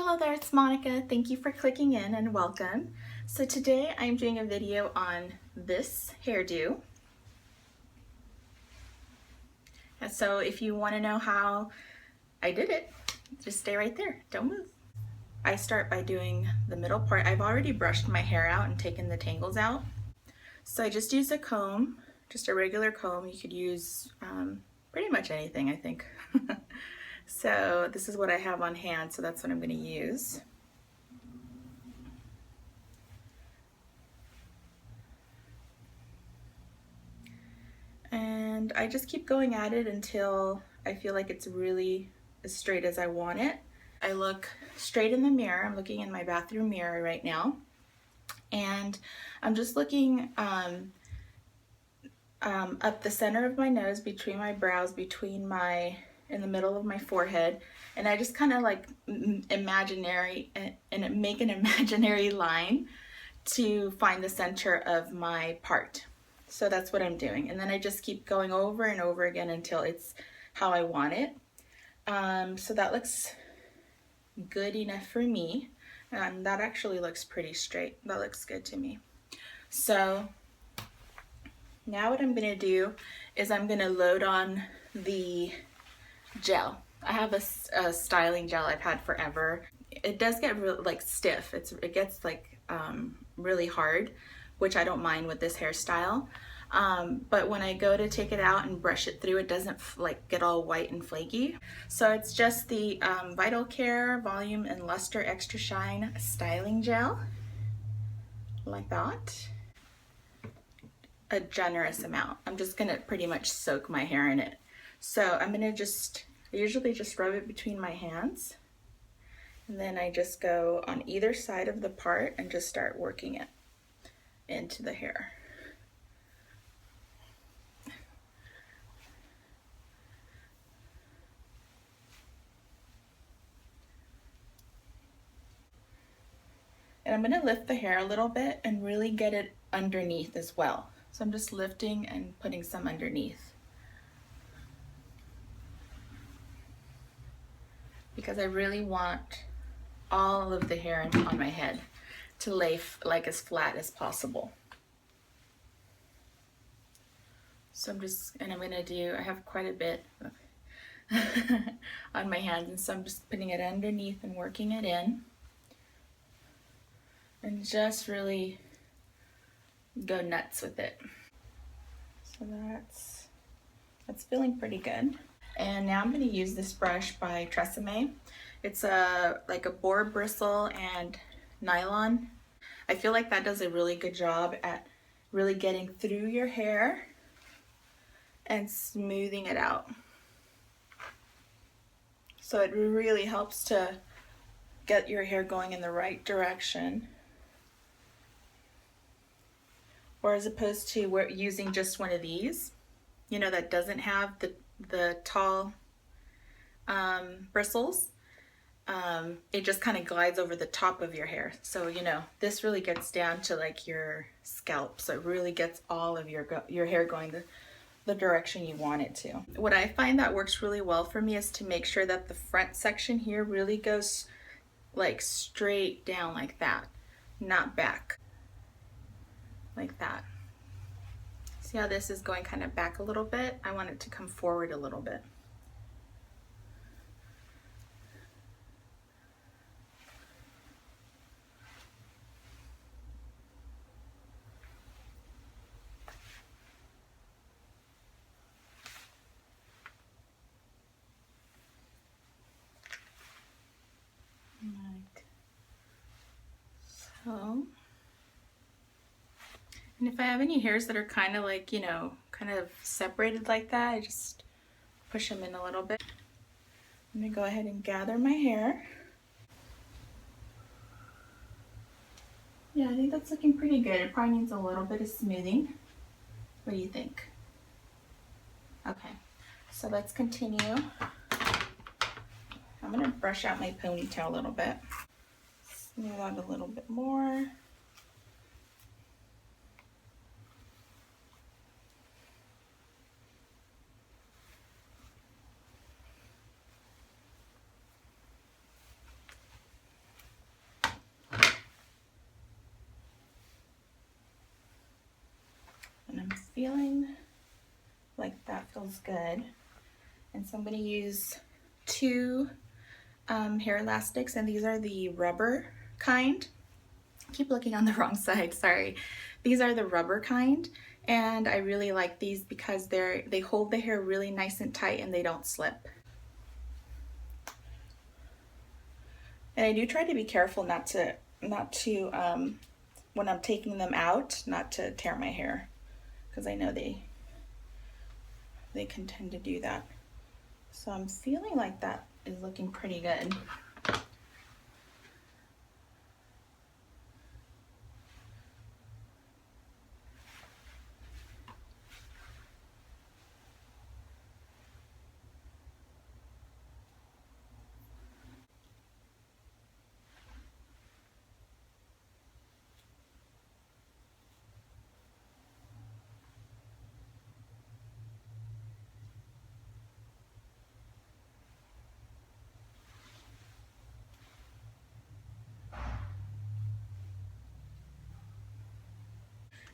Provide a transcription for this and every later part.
Hello there, it's Monica. Thank you for clicking in and welcome. So today I'm doing a video on this hairdo. And so if you want to know how I did it, just stay right there, don't move. I start by doing the middle part. I've already brushed my hair out and taken the tangles out. So I just use a comb, just a regular comb. You could use pretty much anything, I think. So this is what I have on hand, so that's what I'm going to use. And I just keep going at it until I feel like it's really as straight as I want it. I look straight in the mirror. I'm looking in my bathroom mirror right now. And I'm just looking up the center of my nose, between my brows, in the middle of my forehead. And I just kind of like make an imaginary line to find the center of my part. So that's what I'm doing. And then I just keep going over and over again until it's how I want it. So that looks good enough for me. That actually looks pretty straight. That looks good to me. So now what I'm gonna do is I'm gonna load on the gel. I have a styling gel I've had forever. It does get really like stiff. It gets like really hard, which I don't mind with this hairstyle. But when I go to take it out and brush it through, it doesn't like get all white and flaky. So it's just the Vital Care Volume and Luster Extra Shine Styling Gel, like that. A generous amount. I'm just gonna pretty much soak my hair in it. So I'm gonna I usually just rub it between my hands, and then I just go on either side of the part and just start working it into the hair. And I'm gonna lift the hair a little bit and really get it underneath as well. So I'm just lifting and putting some underneath, because I really want all of the hair on my head to lay like as flat as possible. So I'm gonna do, I have quite a bit on my hands, and so I'm just putting it underneath and working it in, and just really go nuts with it. So that's feeling pretty good. And now I'm going to use this brush by Tresemme. It's like a boar bristle and nylon. I feel like that does a really good job at really getting through your hair and smoothing it out. So it really helps to get your hair going in the right direction. Or as opposed to using just one of these, you know, that doesn't have the tall bristles. It just kind of glides over the top of your hair. So, you know, this really gets down to like your scalp. So it really gets all of your hair going the direction you want it to. What I find that works really well for me is to make sure that the front section here really goes like straight down like that, not back. Like that. See how this is going kind of back a little bit? I want it to come forward a little bit. Like so. And if I have any hairs that are kind of like, you know, kind of separated like that, I just push them in a little bit. I'm gonna go ahead and gather my hair. Yeah, I think that's looking pretty good. It probably needs a little bit of smoothing. What do you think? Okay, so let's continue. I'm gonna brush out my ponytail a little bit. Smooth out a little bit more. feeling like that feels good. And so I'm going to use two hair elastics, and these are the rubber kind. I keep looking on the wrong side, sorry. These are the rubber kind, and I really like these because they hold the hair really nice and tight and they don't slip. And I do try to be careful not to when I'm taking them out, not to tear my hair, because I know they can tend to do that. So I'm feeling like that is looking pretty good.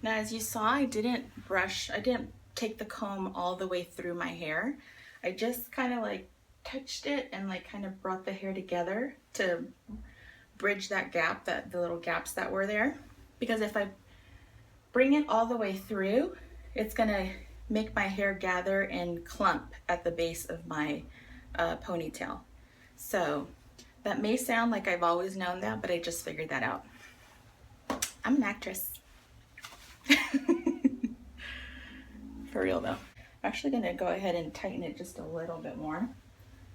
Now, as you saw, I didn't take the comb all the way through my hair. I just kind of like touched it and like kind of brought the hair together to bridge that gap, the little gaps that were there. Because if I bring it all the way through, it's gonna make my hair gather and clump at the base of my ponytail. So that may sound like I've always known that, but I just figured that out. I'm an actress. For real though. I'm actually gonna go ahead and tighten it just a little bit more.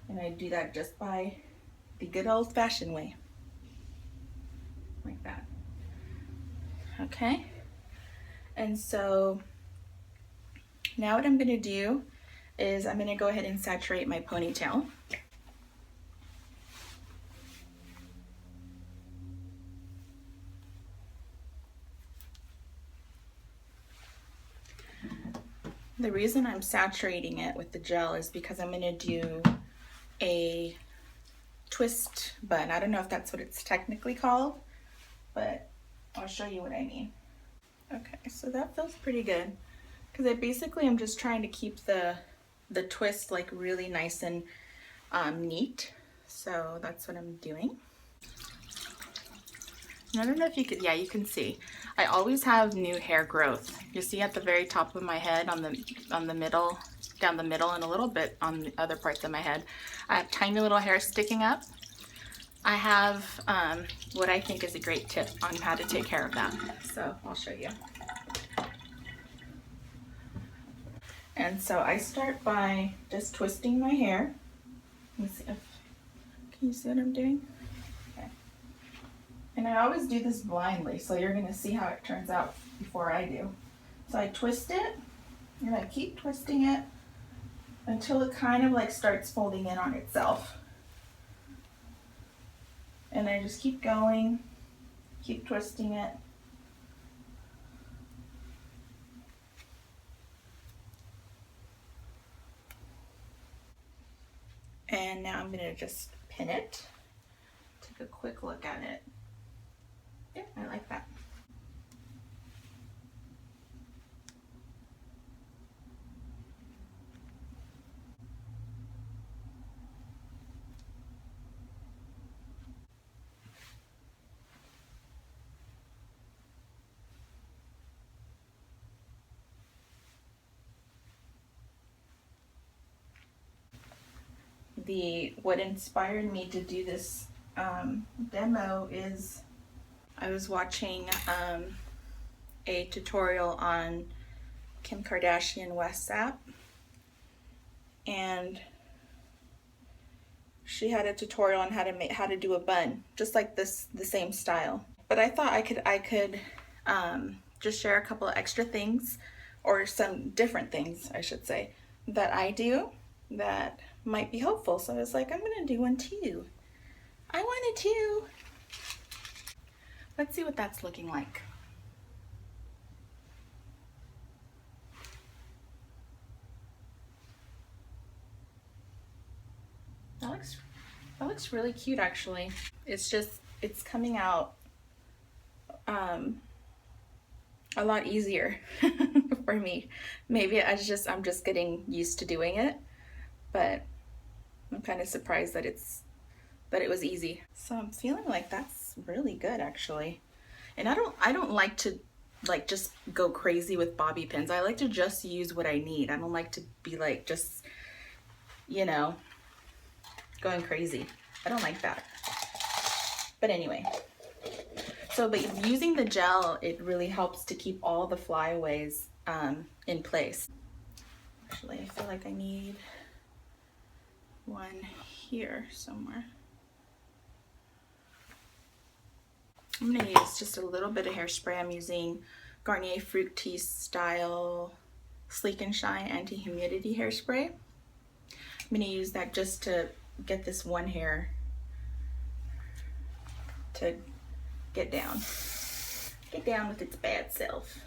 And I do that just by the good old fashioned way. Like that. Okay. And so now what I'm gonna do is I'm gonna go ahead and saturate my ponytail. The reason I'm saturating it with the gel is because I'm gonna do a twist bun. I don't know if that's what it's technically called, but I'll show you what I mean. Okay, so that feels pretty good because I basically am just trying to keep the twist like really nice and neat. So that's what I'm doing. I don't know if you could, yeah, you can see. I always have new hair growth. You see at the very top of my head, on the middle, down the middle, and a little bit on the other parts of my head. I have tiny little hair sticking up. I have what I think is a great tip on how to take care of that. So I'll show you. And so I start by just twisting my hair. Let me see if, can you see what I'm doing? And I always do this blindly, so you're gonna see how it turns out before I do. So I twist it, and I keep twisting it until it kind of like starts folding in on itself. And I just keep going, keep twisting it. And now I'm gonna just pin it. Take a quick look at it. Yeah, I like that. What inspired me to do this demo is I was watching a tutorial on Kim Kardashian West App, and she had a tutorial on how to do a bun just like this, the same style. But I thought I could just share a couple of extra things, or some different things I should say, that I do that might be helpful. So I was like, I'm gonna do one too. I wanted to. Let's see what that's looking like. That looks really cute actually. It's coming out a lot easier for me. Maybe I'm just getting used to doing it, but I'm kind of surprised that it was easy. So I'm feeling like that's really good actually. And I don't like to like just go crazy with bobby pins. I like to just use what I need. I don't like to be like just, you know, going crazy. I don't like that. But anyway, but using the gel, it really helps to keep all the flyaways in place. Actually, I feel like I need one here somewhere. I'm gonna use just a little bit of hairspray. I'm using Garnier Fructis Style Sleek and Shine Anti-Humidity Hairspray. I'm gonna use that just to get this one hair to get down with its bad self.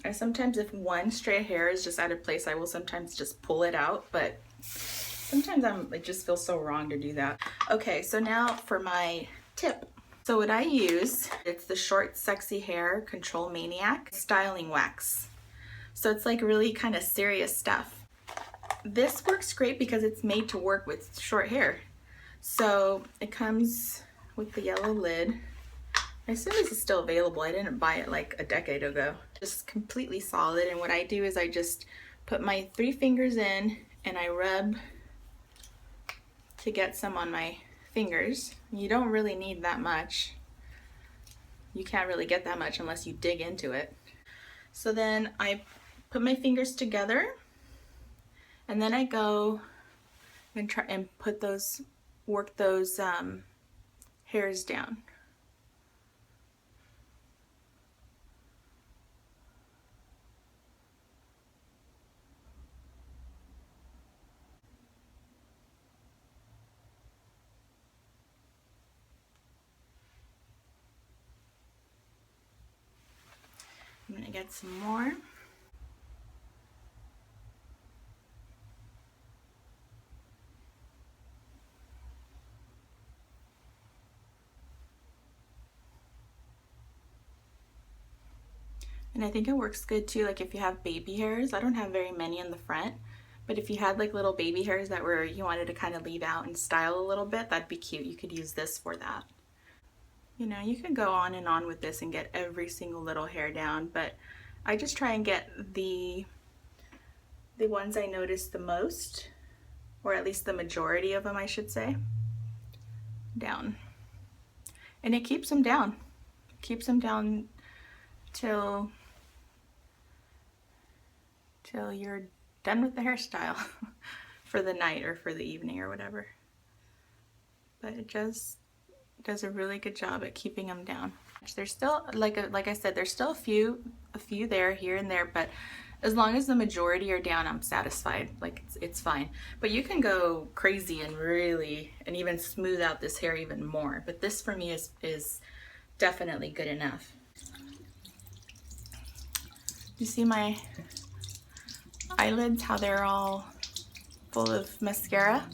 I sometimes, if one stray hair is just out of place, I will sometimes just pull it out, but sometimes it just feels so wrong to do that. Okay, so now for my tip. So what I use, it's the Short Sexy Hair Control Maniac Styling Wax. So it's like really kind of serious stuff. This works great because it's made to work with short hair. So it comes with the yellow lid. I assume this is still available. I didn't buy it like a decade ago. Just completely solid, and what I do is I just put my 3 fingers in and I rub to get some on my fingers. You don't really need that much. You can't really get that much unless you dig into it. So then I put my fingers together, and then I go and try and work those hairs down. I'm gonna get some more. And I think it works good too, like if you have baby hairs. I don't have very many in the front, but if you had like little baby hairs that you wanted to kind of leave out and style a little bit, that'd be cute. You could use this for that. You know, you could go on and on with this and get every single little hair down, but I just try and get the ones I notice the most, or at least the majority of them, I should say, down. And it keeps them down. It keeps them down till you're done with the hairstyle for the night or for the evening or whatever. But it just does a really good job at keeping them down. There's still, like I said, there's still a few there, here and there, but as long as the majority are down, I'm satisfied. Like it's fine. But you can go crazy and even smooth out this hair even more. But this for me is definitely good enough. You see my eyelids, how they're all full of mascara?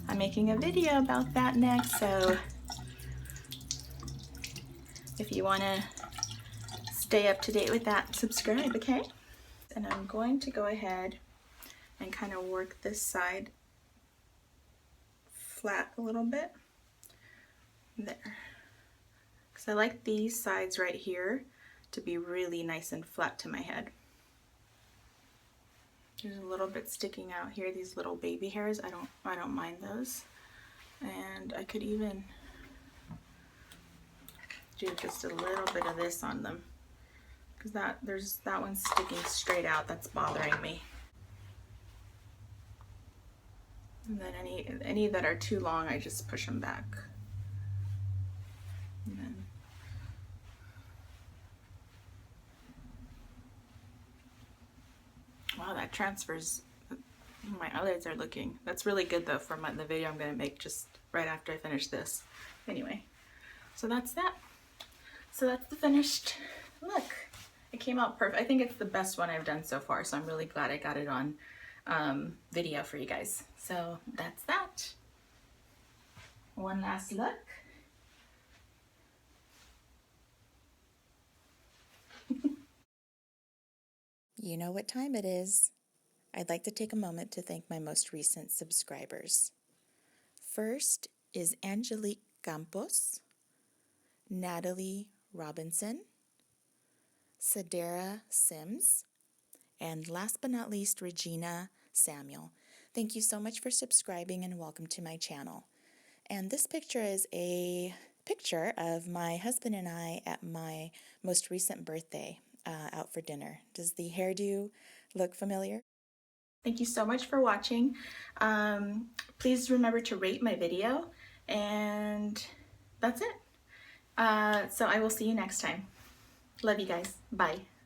I'm making a video about that next, so if you want to stay up to date with that, subscribe, okay? And I'm going to go ahead and kind of work this side flat a little bit. There. Because I like these sides right here to be really nice and flat to my head. There's a little bit sticking out here, these little baby hairs. I don't mind those. And I could even do just a little bit of this on them, because there's that one sticking straight out that's bothering me. And then any that are too long, I just push them back. And then wow, that transfers. My eyelids are looking. That's really good though for the video I'm gonna make just right after I finish this. Anyway, so that's that. So that's the finished look. It came out perfect. I think it's the best one I've done so far, so I'm really glad I got it on video for you guys. So that's that. One last look. You know what time it is. I'd like to take a moment to thank my most recent subscribers. First is Angelique Campos, Natalie Robinson, SADERA Sims, and last but not least, Regina Samuel. Thank you so much for subscribing and welcome to my channel. And this picture is a picture of my husband and I at my most recent birthday out for dinner. Does the hairdo look familiar? Thank you so much for watching. Please remember to rate my video, and that's it. So I will see you next time. Love you guys. Bye.